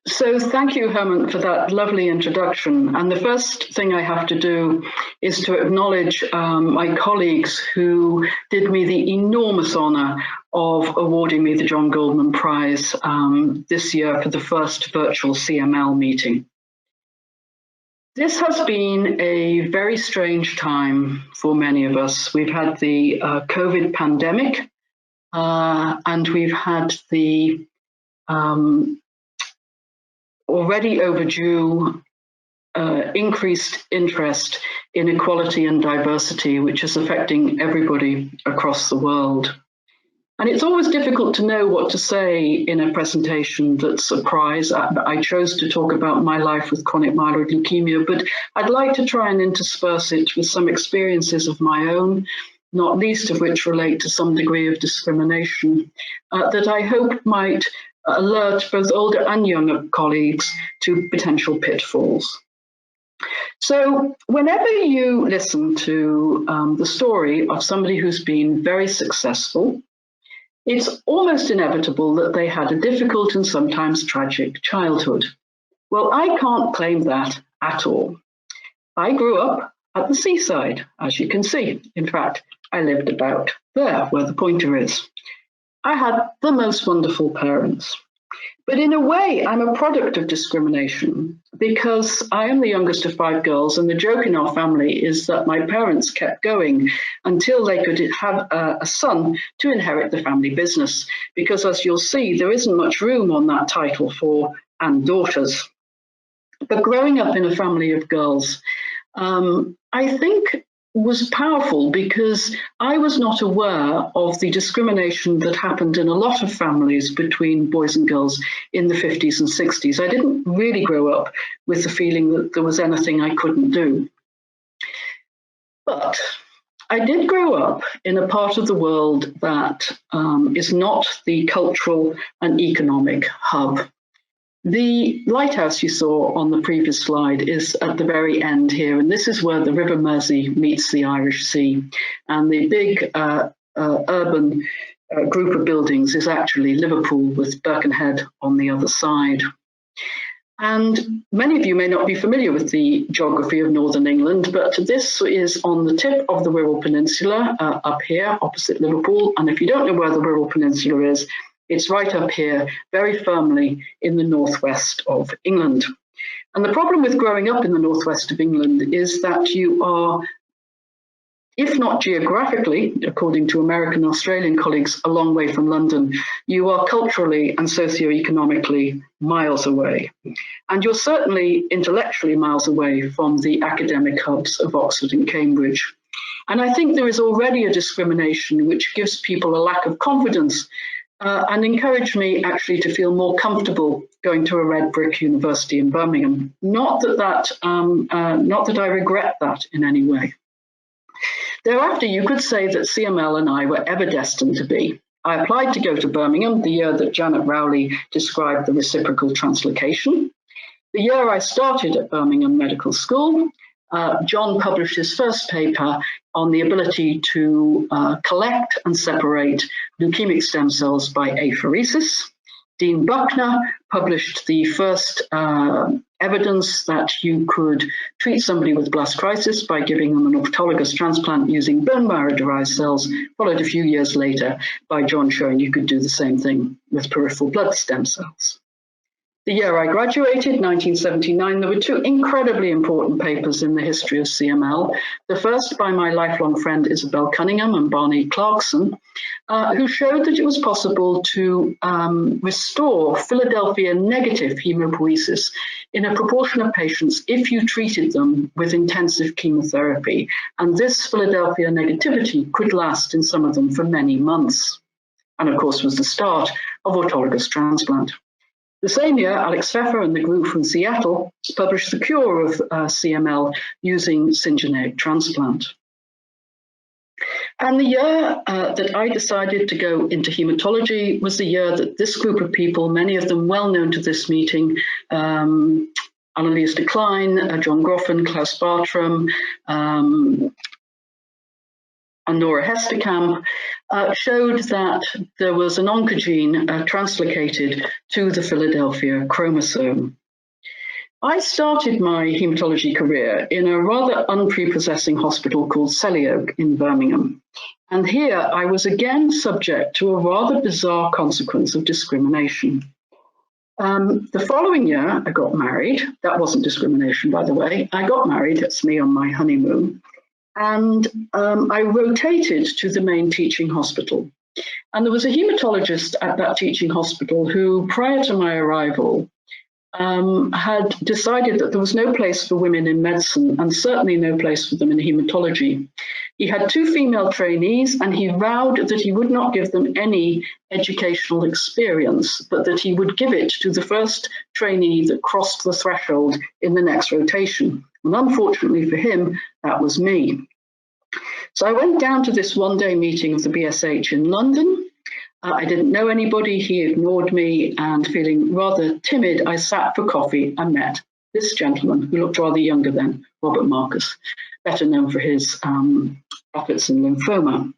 So thank you, Herman, for that lovely introduction. And the first thing I have to do is to acknowledge my colleagues who did me the enormous honor of awarding me the John Goldman Prize this year for the first virtual CML meeting. This has been a very strange time for many of us. We've had the COVID pandemic, and we've had the already overdue increased interest in equality and diversity, which is affecting everybody across the world. And it's always difficult to know what to say in a presentation that's a prize. I chose to talk about my life with chronic myeloid leukemia, but I'd like to try and intersperse it with some experiences of my own, not least of which relate to some degree of discrimination, that I hope might alert both older and younger colleagues to potential pitfalls. So whenever you listen to the story of somebody who's been very successful, it's almost inevitable that they had a difficult and sometimes tragic childhood. Well, I can't claim that at all. I grew up at the seaside, as you can see. In fact, I lived about there, where the pointer is. I had the most wonderful parents. But in a way, I'm a product of discrimination because I am the youngest of 5 girls, and the joke in our family is that my parents kept going until they could have a son to inherit the family business, because as you'll see, there isn't much room on that title for "and daughters." But growing up in a family of girls, I think was powerful because I was not aware of the discrimination that happened in a lot of families between boys and girls in the 50s and 60s. I didn't really grow up with the feeling that there was anything I couldn't do. But I did grow up in a part of the world that is not the cultural and economic hub. The lighthouse you saw on the previous slide is at the very end here, and this is where the River Mersey meets the Irish Sea. And the big urban group of buildings is actually Liverpool, with Birkenhead on the other side. And many of you may not be familiar with the geography of Northern England, but this is on the tip of the Wirral Peninsula, up here opposite Liverpool. And if you don't know where the Wirral Peninsula is, it's right up here, very firmly in the northwest of England. And the problem with growing up in the northwest of England is that you are, if not geographically, according to American and Australian colleagues, a long way from London, you are culturally and socioeconomically miles away. And you're certainly intellectually miles away from the academic hubs of Oxford and Cambridge. And I think there is already a discrimination which gives people a lack of confidence and encouraged me actually to feel more comfortable going to a red brick university in Birmingham. Not that I regret that in any way. Thereafter, you could say that CML and I were ever destined to be. I applied to go to Birmingham the year that Janet Rowley described the reciprocal translocation. The year I started at Birmingham Medical School, John published his first paper on the ability to collect and separate leukemic stem cells by apheresis. Dean Buckner published the first evidence that you could treat somebody with blast crisis by giving them an autologous transplant using bone marrow-derived cells, followed a few years later by John showing you could do the same thing with peripheral blood stem cells. The year I graduated, 1979, there were 2 incredibly important papers in the history of CML. The first by my lifelong friend Isabel Cunningham and Barney Clarkson, who showed that it was possible to restore Philadelphia negative hematopoiesis in a proportion of patients if you treated them with intensive chemotherapy. And this Philadelphia negativity could last in some of them for many months. And of course was the start of autologous transplant. The same year, Alex Pfeffer and the group from Seattle published the cure of CML using syngeneic transplant. And the year that I decided to go into haematology was the year that this group of people, many of them well known to this meeting, Annelies de Klein, John Groffen, Klaus Bartram, and Nora Hesterkamp showed that there was an oncogene translocated to the Philadelphia chromosome. I started my haematology career in a rather unprepossessing hospital called Selly Oak in Birmingham. And here I was again subject to a rather bizarre consequence of discrimination. The following year, I got married. That wasn't discrimination, by the way. I got married, that's me on my honeymoon. And I rotated to the main teaching hospital. And there was a haematologist at that teaching hospital who, prior to my arrival, had decided that there was no place for women in medicine and certainly no place for them in haematology. He had 2 female trainees and he vowed that he would not give them any educational experience, but that he would give it to the first trainee that crossed the threshold in the next rotation. And unfortunately for him, that was me. So I went down to this one-day meeting of the BSH in London. I didn't know anybody, he ignored me, and feeling rather timid, I sat for coffee and met this gentleman who looked rather younger then, Robert Marcus, better known for his efforts in lymphoma.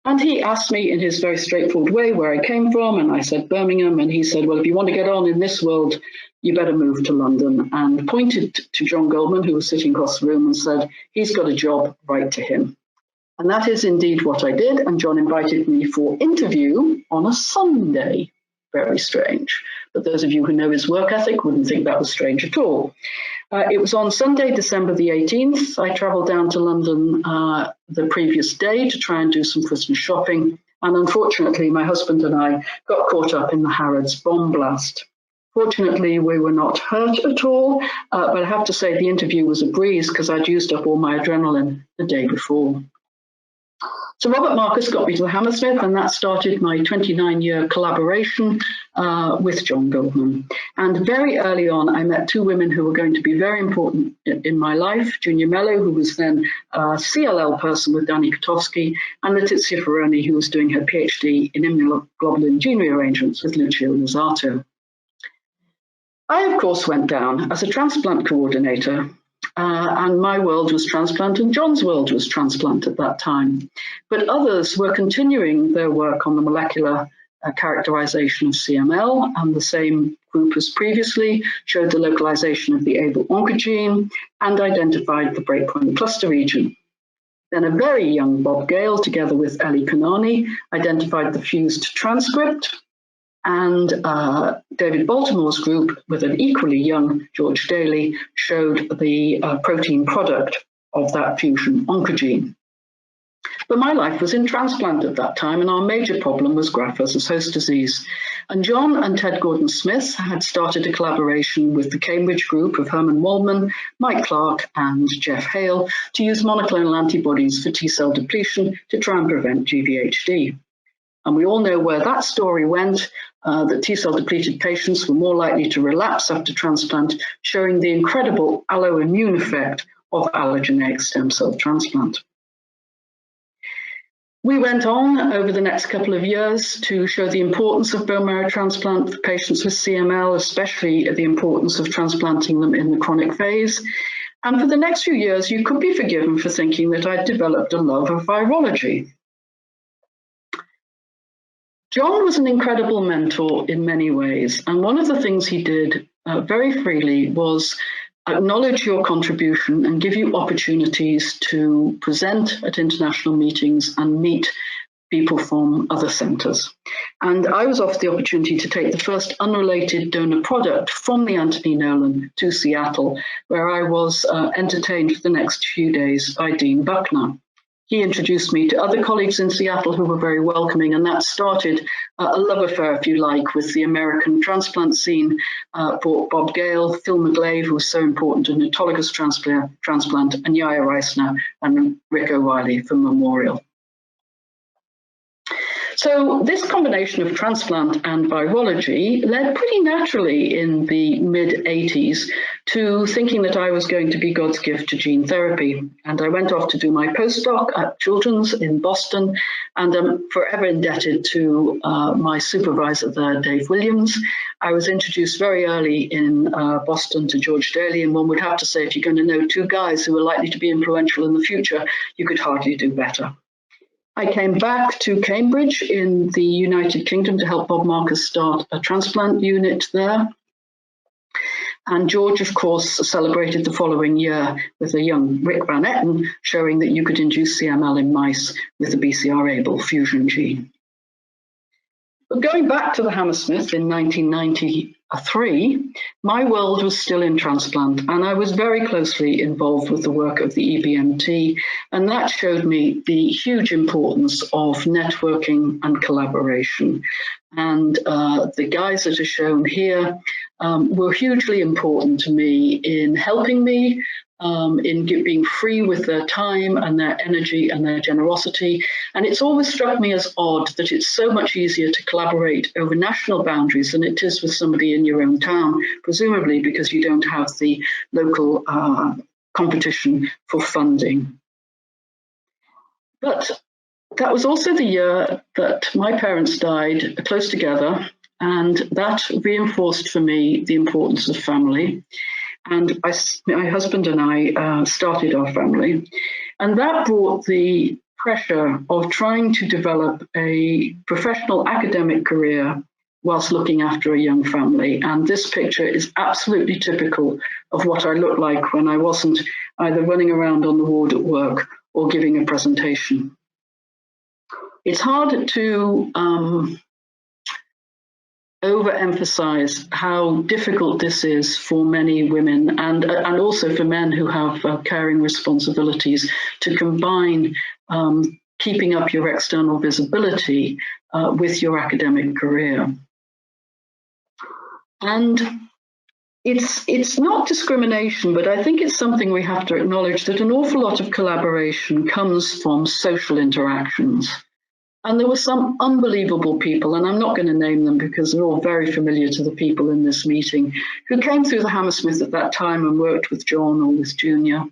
And he asked me in his very straightforward way where I came from, and I said Birmingham, and he said, well, if you want to get on in this world, you better move to London, and pointed to John Goldman, who was sitting across the room, and said, he's got a job, write to him. And that is indeed what I did, and John invited me for interview on a Sunday. Very strange. But those of you who know his work ethic wouldn't think that was strange at all. It was on Sunday, December the 18th. I travelled down to London the previous day to try and do some Christmas shopping. And unfortunately, my husband and I got caught up in the Harrods bomb blast. Fortunately, we were not hurt at all, but I have to say the interview was a breeze because I'd used up all my adrenaline the day before. So Robert Marcus got me to the Hammersmith, and that started my 29-year collaboration with John Goldman. And very early on, I met 2 women who were going to be very important in my life, Junior Mello, who was then a CLL person with Danny Kotowski, and Letizia Ferroni, who was doing her PhD in immunoglobulin gene rearrangements with Lucio Rosato. I, of course, went down as a transplant coordinator. And my world was transplant and John's world was transplant at that time. But others were continuing their work on the molecular characterization of CML, and the same group as previously showed the localization of the ABL oncogene and identified the breakpoint cluster region. Then a very young Bob Gale, together with Ellie Kanani, identified the fused transcript. And David Baltimore's group, with an equally young George Daly, showed the protein product of that fusion oncogene. But my life was in transplant at that time, and our major problem was graft-versus-host disease. And John and Ted Gordon-Smith had started a collaboration with the Cambridge group of Herman Waldman, Mike Clark, and Jeff Hale to use monoclonal antibodies for T-cell depletion to try and prevent GVHD. And we all know where that story went, that T-cell depleted patients were more likely to relapse after transplant, showing the incredible alloimmune effect of allogeneic stem cell transplant. We went on over the next couple of years to show the importance of bone marrow transplant for patients with CML, especially the importance of transplanting them in the chronic phase. And for the next few years, you could be forgiven for thinking that I'd developed a love of virology. John was an incredible mentor in many ways, and one of the things he did very freely was acknowledge your contribution and give you opportunities to present at international meetings and meet people from other centres. And I was offered the opportunity to take the first unrelated donor product from the Anthony Nolan to Seattle, where I was entertained for the next few days by Dean Buckner. He introduced me to other colleagues in Seattle who were very welcoming, and that started a love affair, if you like, with the American transplant scene. Bob Gale, Phil McGlave, who was so important in autologous transplant, and Yaya Reisner and Rick O'Reilly from Memorial. So this combination of transplant and virology led pretty naturally in the mid-80s to thinking that I was going to be God's gift to gene therapy. And I went off to do my postdoc at Children's in Boston, and I'm forever indebted to my supervisor there, Dave Williams. I was introduced very early in Boston to George Daly, and one would have to say if you're going to know 2 guys who are likely to be influential in the future, you could hardly do better. I came back to Cambridge in the United Kingdom to help Bob Marcus start a transplant unit there. And George, of course, celebrated the following year with a young Rick Van Etten, showing that you could induce CML in mice with the BCR-ABL fusion gene. But going back to the Hammersmith in 1993, my world was still in transplant, and I was very closely involved with the work of the EBMT, and that showed me the huge importance of networking and collaboration. And the guys that are shown here were hugely important to me in helping me, in being free with their time and their energy and their generosity. And it's always struck me as odd that it's so much easier to collaborate over national boundaries than it is with somebody in your own town, presumably because you don't have the local competition for funding. But that was also the year that my parents died close together, and that reinforced for me the importance of family. And my husband and I started our family, and that brought the pressure of trying to develop a professional academic career whilst looking after a young family. And this picture is absolutely typical of what I looked like when I wasn't either running around on the ward at work or giving a presentation. It's hard to overemphasize how difficult this is for many women and also for men who have caring responsibilities to combine keeping up your external visibility with your academic career. And it's not discrimination, but I think it's something we have to acknowledge, that an awful lot of collaboration comes from social interactions. And there were some unbelievable people, and I'm not going to name them because they're all very familiar to the people in this meeting, who came through the Hammersmith at that time and worked with John or with Junior.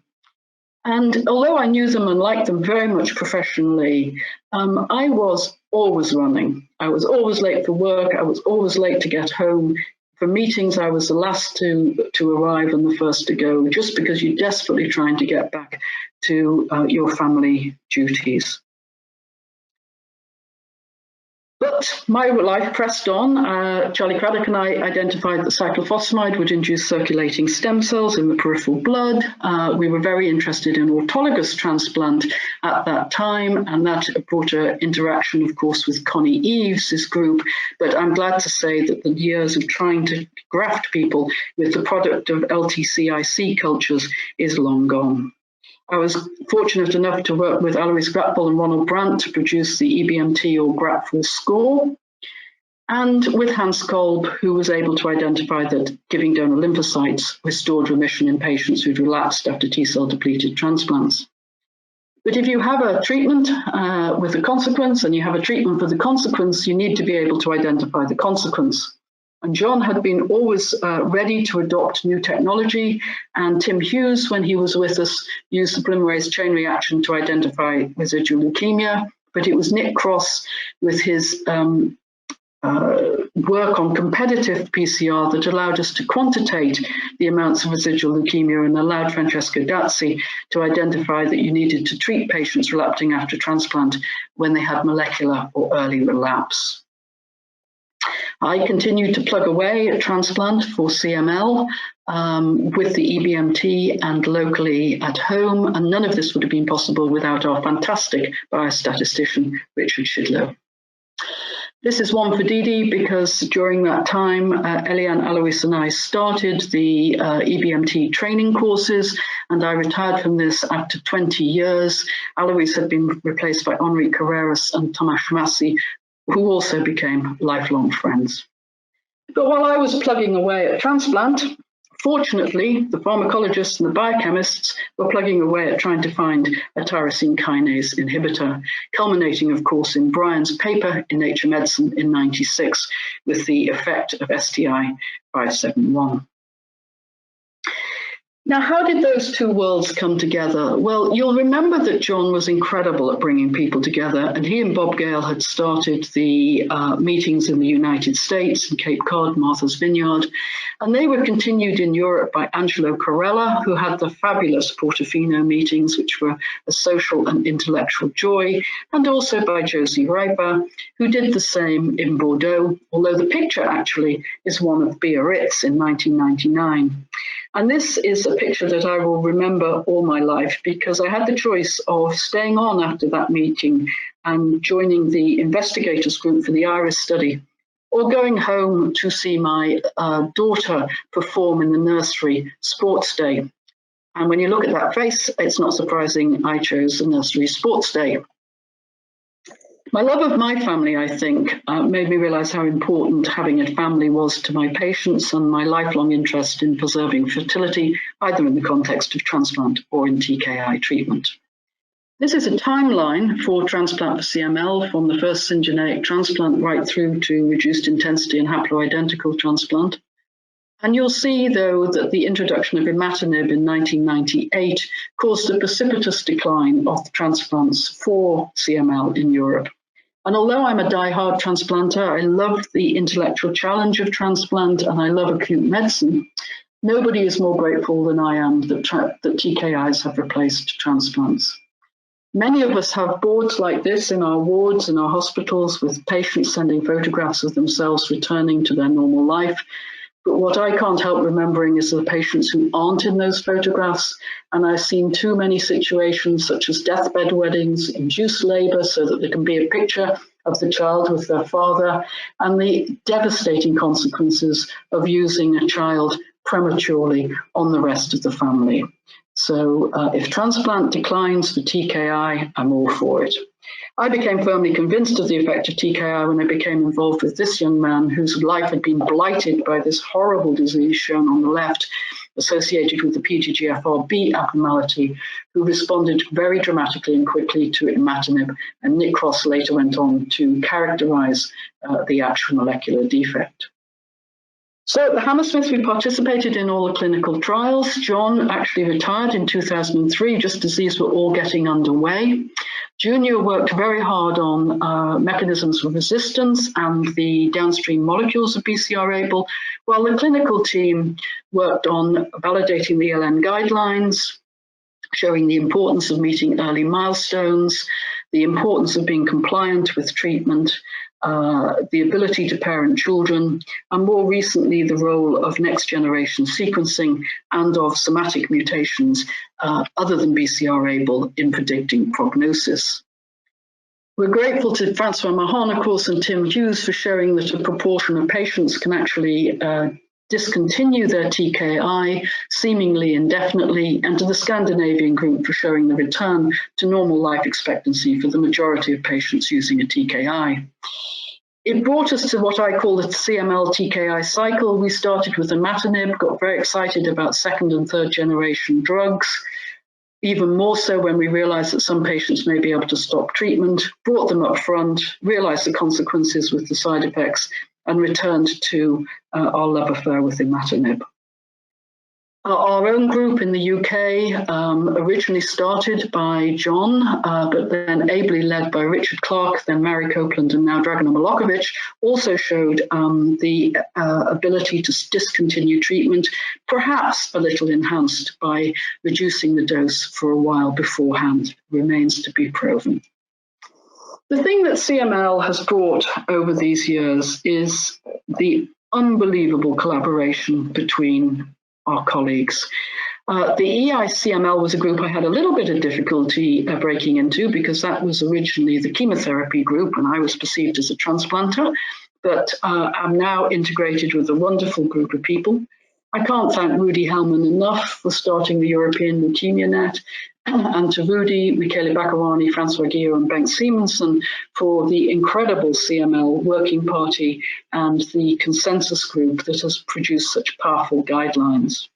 And although I knew them and liked them very much professionally, I was always running. I was always late for work. I was always late to get home. For meetings, I was the last to arrive and the first to go, just because you're desperately trying to get back to your family duties. But my life pressed on. Charlie Craddock and I identified that cyclophosphamide would induce circulating stem cells in the peripheral blood. We were very interested in autologous transplant at that time, and that brought an interaction, of course, with Connie Eves' group. But I'm glad to say that the years of trying to graft people with the product of LTCIC cultures is long gone. I was fortunate enough to work with Alois Gratbol and Ronald Brandt to produce the EBMT or Gratful score, and with Hans Kolb, who was able to identify that giving donor lymphocytes restored remission in patients who'd relapsed after T-cell depleted transplants. But if you have a treatment with a consequence and you have a treatment for the consequence, you need to be able to identify the consequence. And John had been always ready to adopt new technology, and Tim Hughes, when he was with us, used the polymerase chain reaction to identify residual leukemia. But it was Nick Cross with his work on competitive PCR that allowed us to quantitate the amounts of residual leukemia and allowed Francesco Dazzi to identify that you needed to treat patients relapsing after transplant when they had molecular or early relapse. I continued to plug away at transplant for CML with the EBMT and locally at home, and none of this would have been possible without our fantastic biostatistician, Richard Shidlow. This is one for Didi because during that time, Eliane, Alois and I started the EBMT training courses, and I retired from this after 20 years. Alois had been replaced by Henri Carreras and Thomas Massi, who also became lifelong friends. But while I was plugging away at transplant, fortunately, the pharmacologists and the biochemists were plugging away at trying to find a tyrosine kinase inhibitor, culminating, of course, in Brian's paper in Nature Medicine in '96 with the effect of STI 571. Now, how did those two worlds come together? Well, you'll remember that John was incredible at bringing people together, and he and Bob Gale had started the meetings in the United States, in Cape Cod, Martha's Vineyard, and they were continued in Europe by Angelo Corella, who had the fabulous Portofino meetings, which were a social and intellectual joy, and also by Josie Riper, who did the same in Bordeaux, although the picture actually is one of Biarritz in 1999. And this is a picture that I will remember all my life, because I had the choice of staying on after that meeting and joining the investigators group for the IRIS study, or going home to see my daughter perform in the nursery sports day. And when you look at that face, it's not surprising I chose the nursery sports day. My love of my family, I think, made me realize how important having a family was to my patients, and my lifelong interest in preserving fertility, either in the context of transplant or in TKI treatment. This is a timeline for transplant for CML, from the first syngeneic transplant right through to reduced intensity and haploidentical transplant. And you'll see, though, that the introduction of imatinib in 1998 caused a precipitous decline of transplants for CML in Europe. And although I'm a die-hard transplanter, I love the intellectual challenge of transplant, and I love acute medicine. Nobody is more grateful than I am that TKIs have replaced transplants. Many of us have boards like this in our wards, in our hospitals, with patients sending photographs of themselves returning to their normal life. But what I can't help remembering is the patients who aren't in those photographs. And I've seen too many situations, such as deathbed weddings, induced labor, so that there can be a picture of the child with their father, and the devastating consequences of using a child prematurely on the rest of the family. So if transplant declines for TKI, I'm all for it. I became firmly convinced of the effect of TKI when I became involved with this young man whose life had been blighted by this horrible disease shown on the left, associated with the PTGFRB abnormality, who responded very dramatically and quickly to imatinib, and Nick Cross later went on to characterize the actual molecular defect. So at the Hammersmith, we participated in all the clinical trials. John actually retired in 2003, just as these were all getting underway. Junior worked very hard on mechanisms of resistance and the downstream molecules of BCR-ABL, while the clinical team worked on validating the ELN guidelines, showing the importance of meeting early milestones, the importance of being compliant with treatment, the ability to parent children, and more recently, the role of next-generation sequencing and of somatic mutations other than BCR-ABL in predicting prognosis. We're grateful to Francois Mahon, of course, and Tim Hughes for showing that a proportion of patients can actually discontinue their TKI seemingly indefinitely, and to the Scandinavian group for showing the return to normal life expectancy for the majority of patients using a TKI. It brought us to what I call the CML TKI cycle. We started with imatinib, got very excited about second and third generation drugs, even more so when we realized that some patients may be able to stop treatment, brought them up front, realized the consequences with the side effects, and returned to our love affair with imatinib. Our own group in the UK originally started by John, but then ably led by Richard Clark, then Mary Copeland, and now Dragana Milokovic, also showed the ability to discontinue treatment, perhaps a little enhanced by reducing the dose for a while beforehand. Remains to be proven. The thing that CML has brought over these years is the unbelievable collaboration between our colleagues. The EICML was a group I had a little bit of difficulty breaking into, because that was originally the chemotherapy group and I was perceived as a transplanter, but I'm now integrated with a wonderful group of people. I can't thank Rudy Hellman enough for starting the European Leukemia Net, and to Rudy, Michele Baccarani, Francois Guillot, and Bengt Simonsen for the incredible CML Working Party and the consensus group that has produced such powerful guidelines.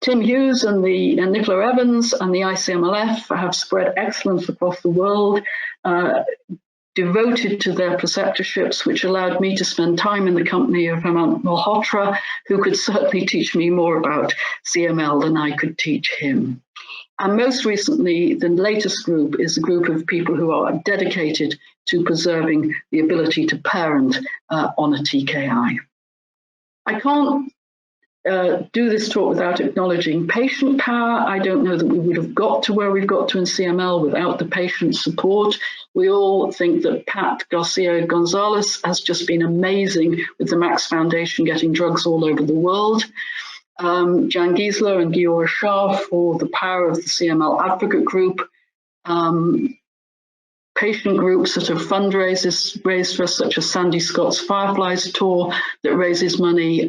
Tim Hughes and Nicola Evans and the ICMLF have spread excellence across the world, devoted to their preceptorships, which allowed me to spend time in the company of Hemant Malhotra, who could certainly teach me more about CML than I could teach him. And most recently, the latest group is a group of people who are dedicated to preserving the ability to parent on a TKI. I can't do this talk without acknowledging patient power. I don't know that we would have got to where we've got to in CML without the patient support. We all think that Pat Garcia-Gonzalez has just been amazing with the Max Foundation getting drugs all over the world. Jan Giesler and Giora Shah for the power of the CML advocate group. Patient groups that have fundraisers raised for us, such as Sandy Scott's Fireflies Tour, that raises money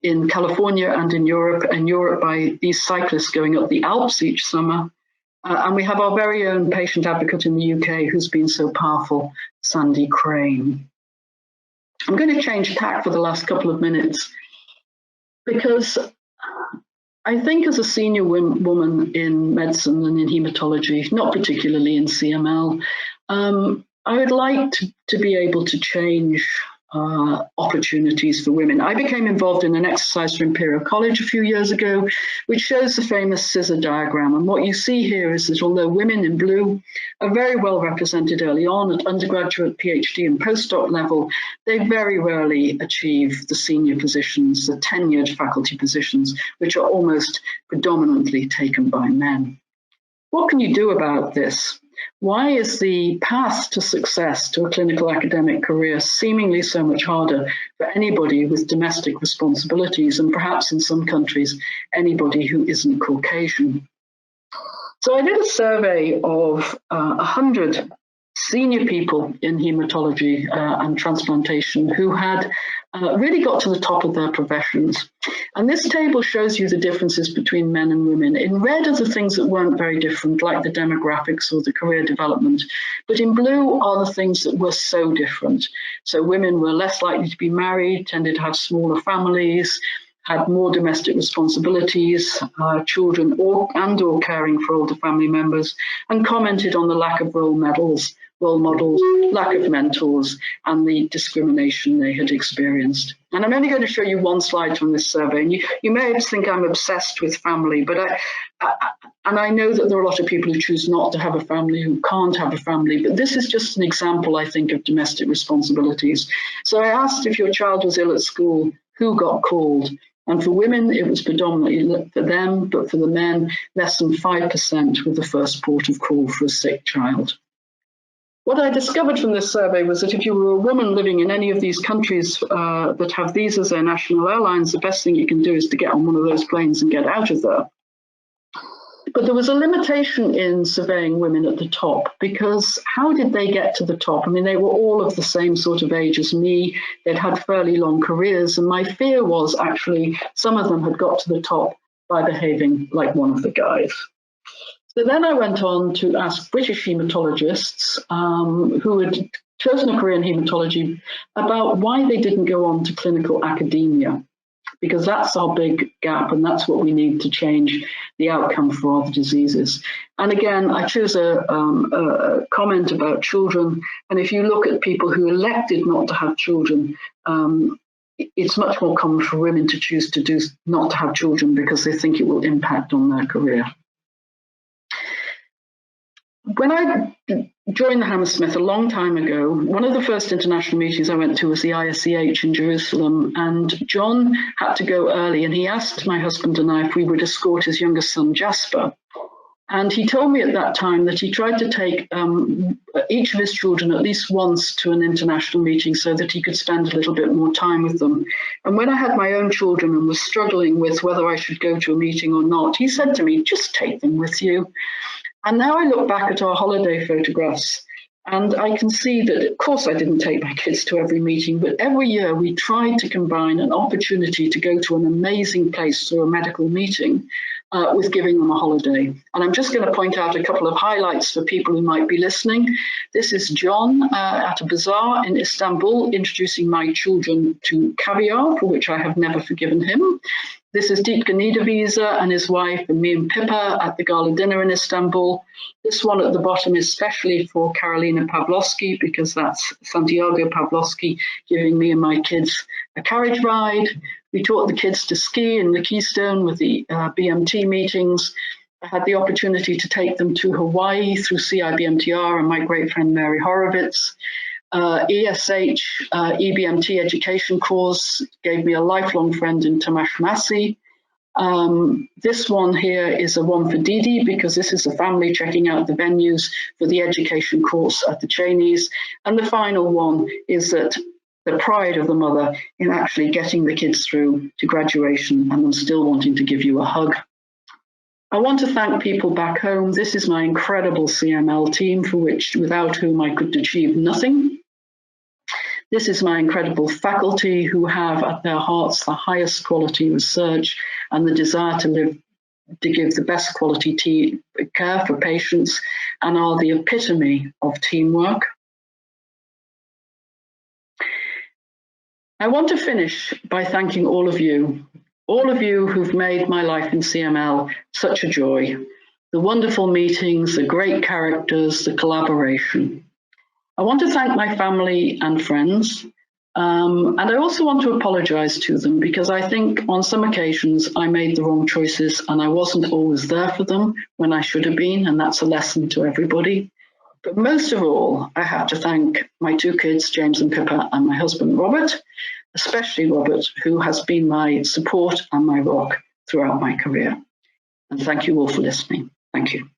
in California and in Europe by these cyclists going up the Alps each summer. And we have our very own patient advocate in the UK who's been so powerful, Sandy Crane. I'm going to change tack for the last couple of minutes because I think as a senior woman in medicine and in haematology, not particularly in CML, I would like to be able to change opportunities for women. I became involved in an exercise for Imperial College a few years ago, which shows the famous scissor diagram. And what you see here is that although women in blue are very well represented early on at undergraduate, PhD and postdoc level, they very rarely achieve the senior positions, the tenured faculty positions, which are almost predominantly taken by men. What can you do about this? Why is the path to success to a clinical academic career seemingly so much harder for anybody with domestic responsibilities and perhaps in some countries, anybody who isn't Caucasian? So I did a survey of 100 senior people in haematology and transplantation who had really got to the top of their professions. And this table shows you the differences between men and women. In red are the things that weren't very different, like the demographics or the career development. But in blue are the things that were so different. So women were less likely to be married, tended to have smaller families, had more domestic responsibilities, children or caring for older family members, and commented on the lack of role models, lack of mentors, and the discrimination they had experienced. And I'm only going to show you one slide from this survey. And you may think I'm obsessed with family, but I know that there are a lot of people who choose not to have a family, who can't have a family, but this is just an example, I think, of domestic responsibilities. So I asked if your child was ill at school, who got called? And for women, it was predominantly for them, but for the men, less than 5% were the first port of call for a sick child. What I discovered from this survey was that if you were a woman living in any of these countries that have these as their national airlines, the best thing you can do is to get on one of those planes and get out of there. But there was a limitation in surveying women at the top, because how did they get to the top? I mean, they were all of the same sort of age as me. They'd had fairly long careers. And my fear was actually some of them had got to the top by behaving like one of the guys. So then I went on to ask British haematologists who had chosen a career in haematology about why they didn't go on to clinical academia, because that's our big gap and that's what we need to change the outcome for other diseases. And again, I chose a comment about children. And if you look at people who elected not to have children, it's much more common for women to choose to not to have children because they think it will impact on their career. When I joined the Hammersmith a long time ago, one of the first international meetings I went to was the ISCH in Jerusalem, and John had to go early, and he asked my husband and I if we would escort his youngest son, Jasper. And he told me at that time that he tried to take each of his children at least once to an international meeting so that he could spend a little bit more time with them. And when I had my own children and was struggling with whether I should go to a meeting or not, he said to me, just take them with you. And now I look back at our holiday photographs and I can see that, of course, I didn't take my kids to every meeting, but every year we tried to combine an opportunity to go to an amazing place through a medical meeting with giving them a holiday. And I'm just going to point out a couple of highlights for people who might be listening. This is John at a bazaar in Istanbul introducing my children to caviar, for which I have never forgiven him. This is Dietke Niederwieser and his wife and me and Pippa at the gala dinner in Istanbul. This one at the bottom is specially for Karolina Pawlowski, because that's Santiago Pawlowski giving me and my kids a carriage ride. We taught the kids to ski in the Keystone with the BMT meetings. I had the opportunity to take them to Hawaii through CIBMTR and my great friend Mary Horowitz. ESH, EBMT education course gave me a lifelong friend in Tomasz Massey. This one here is a one for Didi, because this is a family checking out the venues for the education course at the Cheneys. And the final one is that the pride of the mother in actually getting the kids through to graduation and them still wanting to give you a hug. I want to thank people back home. This is my incredible CML team, without whom I could achieve nothing. This is my incredible faculty, who have at their hearts the highest quality research and the desire to give the best quality care for patients, and are the epitome of teamwork. I want to finish by thanking all of you who've made my life in CML such a joy. The wonderful meetings, the great characters, the collaboration. I want to thank my family and friends, and I also want to apologize to them, because I think on some occasions I made the wrong choices and I wasn't always there for them when I should have been, and that's a lesson to everybody. But most of all, I have to thank my two kids, James and Pippa, and my husband, Robert, especially Robert, who has been my support and my rock throughout my career. And thank you all for listening. Thank you.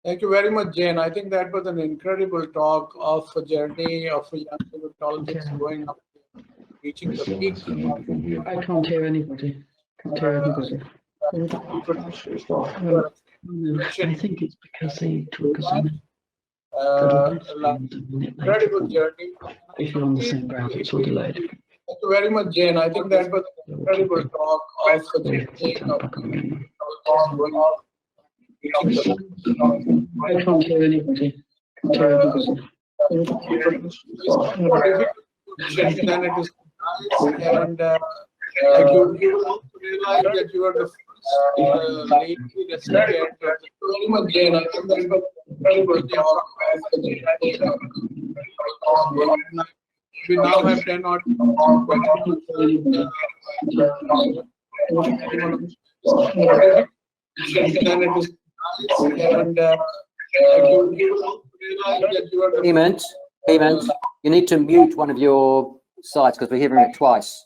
Thank you very much, Jane. I think that was an incredible talk of a journey of a young hematologist going up, reaching the peak. I can't hear anybody. Can't hear anybody. I think it's because they took us on incredible journey. If you're on the same ground, it's all delayed. Thank you very much, Jane. I think that was an incredible talk of a journey of going up. I can't hear anybody. Can't hear anybody. And you realize that you are the first lady recipient of very much, Jane. I think that was incredible talk. We now have 10 or 20 Hemant, you need to mute one of your sites because we're hearing it twice.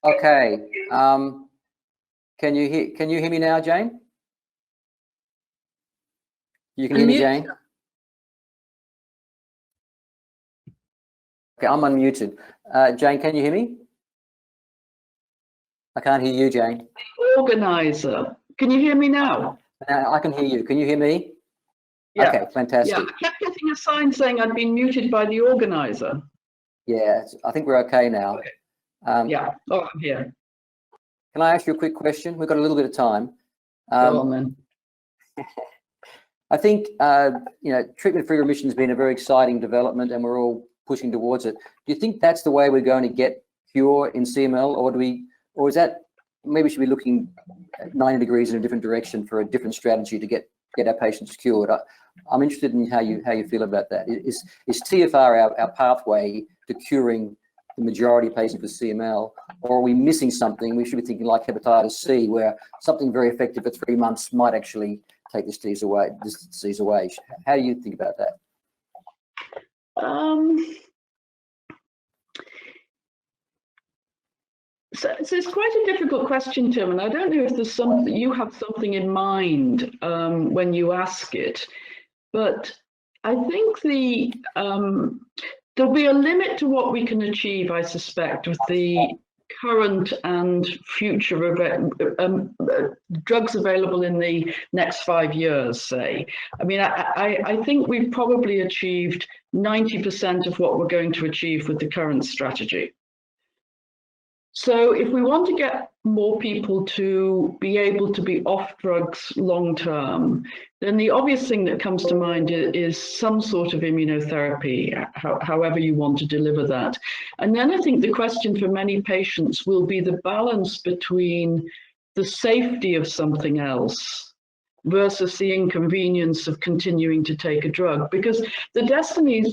Okay. Can you hear me now, Jane? You can hear me, Jane? Okay, I'm unmuted. Jane, can you hear me? I can't hear you, Jane. Organizer. Can you hear me now? I can hear you. Can you hear me? Yeah. Okay, fantastic. Yeah, I kept getting a sign saying I'd been muted by the organizer. Yeah, I think we're okay now. Okay. Yeah, oh, I'm here. Can I ask you a quick question? We've got a little bit of time. Go on then. I think treatment-free remission has been a very exciting development, and we're all pushing towards it. Do you think that's the way we're going to get cure in CML, or is that maybe we should be looking at 90 degrees in a different direction for a different strategy to get get our patients cured. I'm interested in how you feel about that. Is TFR our pathway to curing the majority of patients with CML, or are we missing something? We should be thinking like hepatitis C, where something very effective for 3 months might actually take this disease away. How do you think about that? So it's quite a difficult question, Tim, and I don't know if there's something you have something in mind when you ask it, but I think there'll be a limit to what we can achieve, I suspect, with the current and future drugs available in the next 5 years, say. I mean, I think we've probably achieved 90% of what we're going to achieve with the current strategy. So if we want to get more people to be able to be off drugs long term, then the obvious thing that comes to mind is some sort of immunotherapy, however you want to deliver that. And then I think the question for many patients will be the balance between the safety of something else versus the inconvenience of continuing to take a drug. Because the Destiny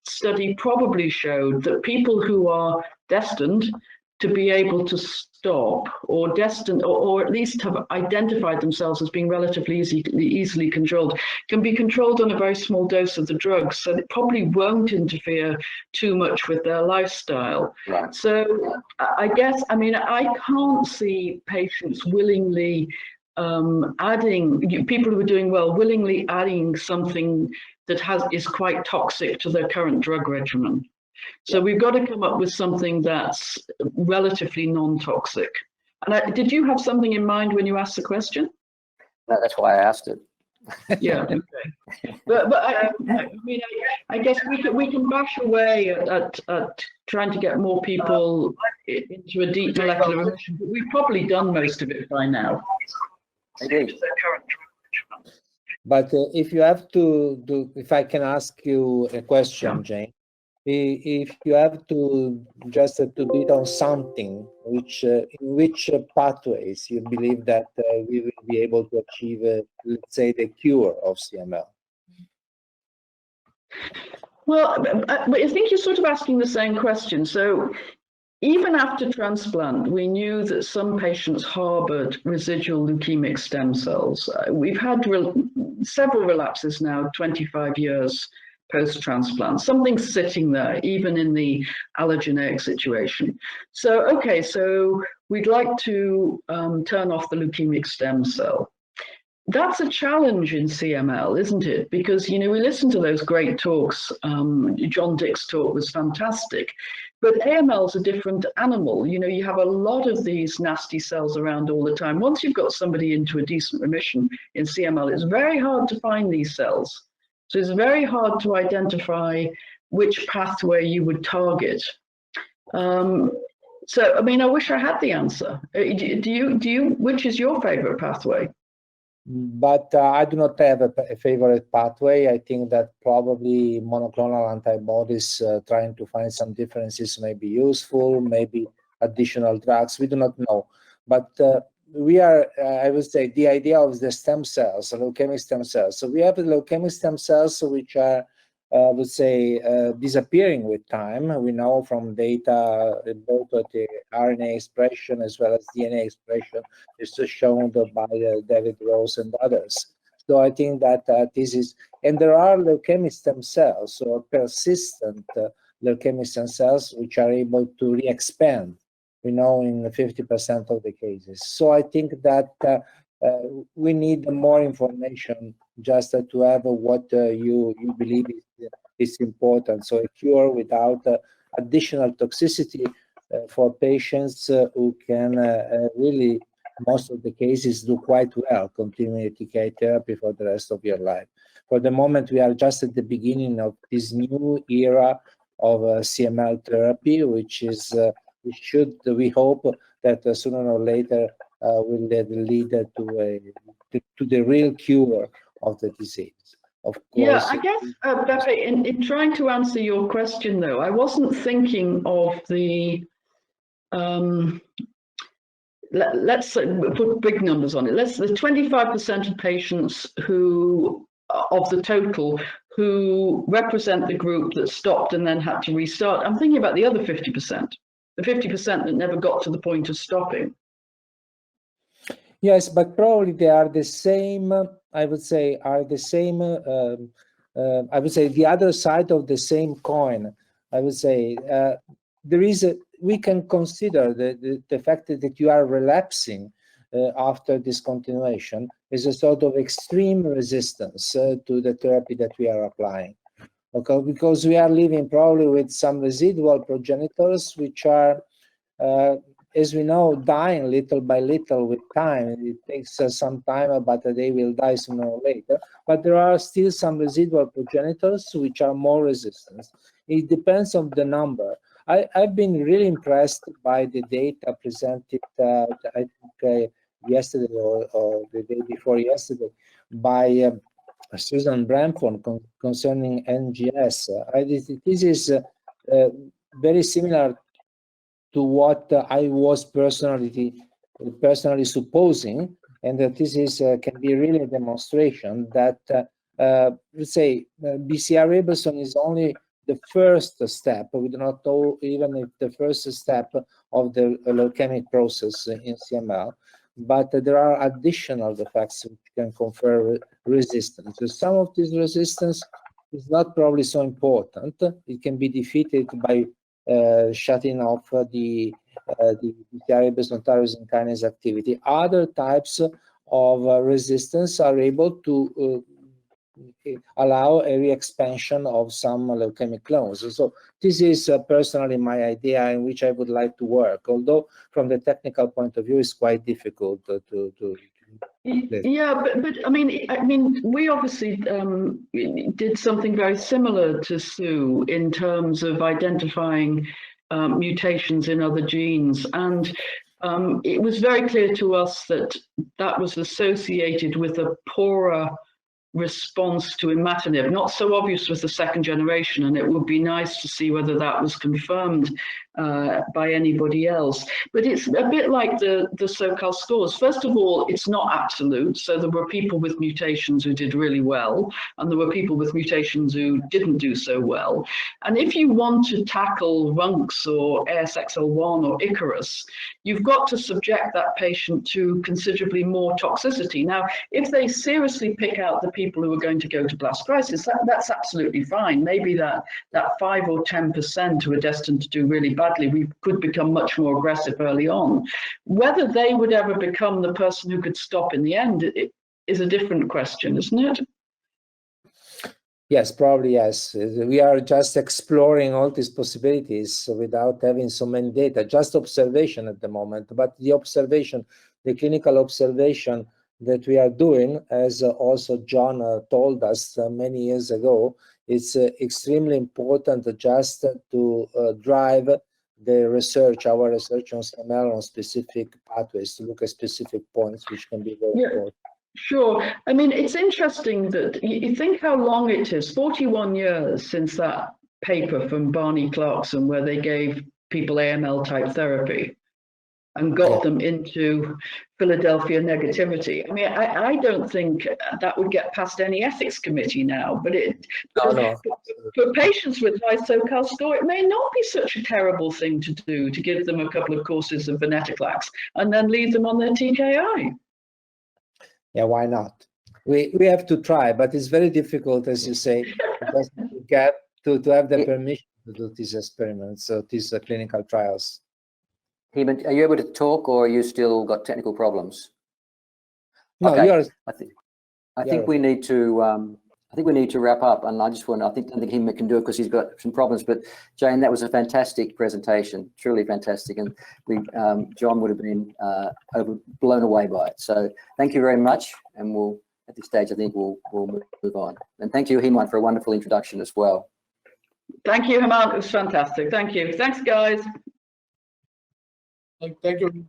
study probably showed that people who are destined to be able to stop, or destined, or at least have identified themselves as being relatively easily controlled, can be controlled on a very small dose of the drug, so it probably won't interfere too much with their lifestyle. Right. So I guess, I mean, I can't see patients willingly people who are doing well, willingly adding something that is quite toxic to their current drug regimen. So we've got to come up with something that's relatively non-toxic. And did you have something in mind when you asked the question? No, that's why I asked it. Yeah, okay. But I mean, I guess we can bash away at trying to get more people into a deep molecular remission, but we've probably done most of it by now. Indeed. But if you have to do, if I can ask you a question, yeah. Jane. If you have to just to bid on something, in which pathways you believe that we will be able to achieve, let's say, the cure of CML? Well, but I think you're sort of asking the same question. So even after transplant, we knew that some patients harbored residual leukemic stem cells. We've had several relapses now, 25 years post-transplant. Something's sitting there, even in the allogeneic situation. So, okay, so we'd like to turn off the leukemic stem cell. That's a challenge in CML, isn't it? Because, you know, we listen to those great talks. John Dick's talk was fantastic. But AML is a different animal. You know, you have a lot of these nasty cells around all the time. Once you've got somebody into a decent remission in CML, it's very hard to find these cells. So it's very hard to identify which pathway you would target. So, I mean, I wish I had the answer. Which is your favorite pathway? But I do not have a favorite pathway. I think that probably monoclonal antibodies trying to find some differences may be useful, maybe additional drugs, we do not know. But we are, I would say, the idea of the stem cells, leukemic stem cells. So we have the leukemic stem cells which are, I would say, disappearing with time. We know from data both at the RNA expression as well as DNA expression. It's shown by David Rose and others. So I think that this is, and there are leukemic stem cells, or persistent leukemic stem cells, which are able to re-expand, we know, in 50% of the cases. So I think that we need more information just to have what you believe is important. So a cure without additional toxicity for patients who can really, most of the cases, do quite well continuing TKI therapy for the rest of your life. For the moment, we are just at the beginning of this new era of CML therapy, which is we hope that sooner or later will lead to the real cure of the disease. Of course. Yeah, I guess, Beppe, in trying to answer your question, though, I wasn't thinking of the let's put big numbers on it. There's 25% of patients who, of the total, who represent the group that stopped and then had to restart. I'm thinking about the other 50%, the 50% that never got to the point of stopping. Yes, but probably they are the same, I would say, are the same, I would say the other side of the same coin. I would say there is we can consider the fact that you are relapsing after discontinuation is a sort of extreme resistance to the therapy that we are applying. Okay, because we are living probably with some residual progenitors which are, as we know, dying little by little with time. It takes some time, but they will die sooner or later. But there are still some residual progenitors which are more resistant. It depends on the number. I've been really impressed by the data presented, I think, yesterday or the day before yesterday by Susan Bramford concerning NGS. This is very similar to what I was personally supposing, and that this is can be really a demonstration that let's say BCR-ABL is only the first step. We do not know even if the first step of the leukemic process in CML, but there are additional effects which can confer resistance. So some of this resistance is not probably so important. It can be defeated by shutting off the BCR-ABL tyrosine kinase activity. Other types of resistance are able to allow a re-expansion of some leukemic clones. So this is personally my idea in which I would like to work, although from the technical point of view, it's quite difficult to yeah, but I mean, we obviously did something very similar to Sue in terms of identifying mutations in other genes, and it was very clear to us that that was associated with a poorer response to imatinib, not so obvious with the second generation, and it would be nice to see whether that was confirmed by anybody else. But it's a bit like the SoCal scores. First of all, it's not absolute. So there were people with mutations who did really well, and there were people with mutations who didn't do so well. And if you want to tackle RUNX or ASXL1 or Icarus, you've got to subject that patient to considerably more toxicity. Now, if they seriously pick out the people who are going to go to blast crisis, that's absolutely fine. Maybe that 5 or 10% who are destined to do really badly, we could become much more aggressive early on. Whether they would ever become the person who could stop in the end is a different question, isn't it? Yes, probably yes. We are just exploring all these possibilities without having so many data, just observation at the moment. But the observation, the clinical observation that we are doing, as also John told us many years ago, it's extremely important just to drive the research, our research on CML on specific pathways, to look at specific points which can be very important. Sure. I mean, it's interesting that you think how long it is, 41 years since that paper from Barney Clarkson where they gave people AML type therapy and got them into Philadelphia negativity. I mean, I don't think that would get past any ethics committee now, but for patients with high SoCal score, it may not be such a terrible thing to do, to give them a couple of courses of venetoclax and then leave them on their TKI. Yeah, why not? We have to try, but it's very difficult, as you say, because to get to have the permission to do these experiments, so these clinical trials. Hema, are you able to talk, or are you still got technical problems? No, okay. yours. I think we need to. I think we need to wrap up, and I just want. I think Hema can do it because he's got some problems. But Jane, that was a fantastic presentation, truly fantastic, and John would have been blown away by it. So thank you very much, and we'll at this stage I think we'll move on. And thank you, Hema, for a wonderful introduction as well. Thank you, Hemant. It was fantastic. Thank you. Thanks, guys. Thank you.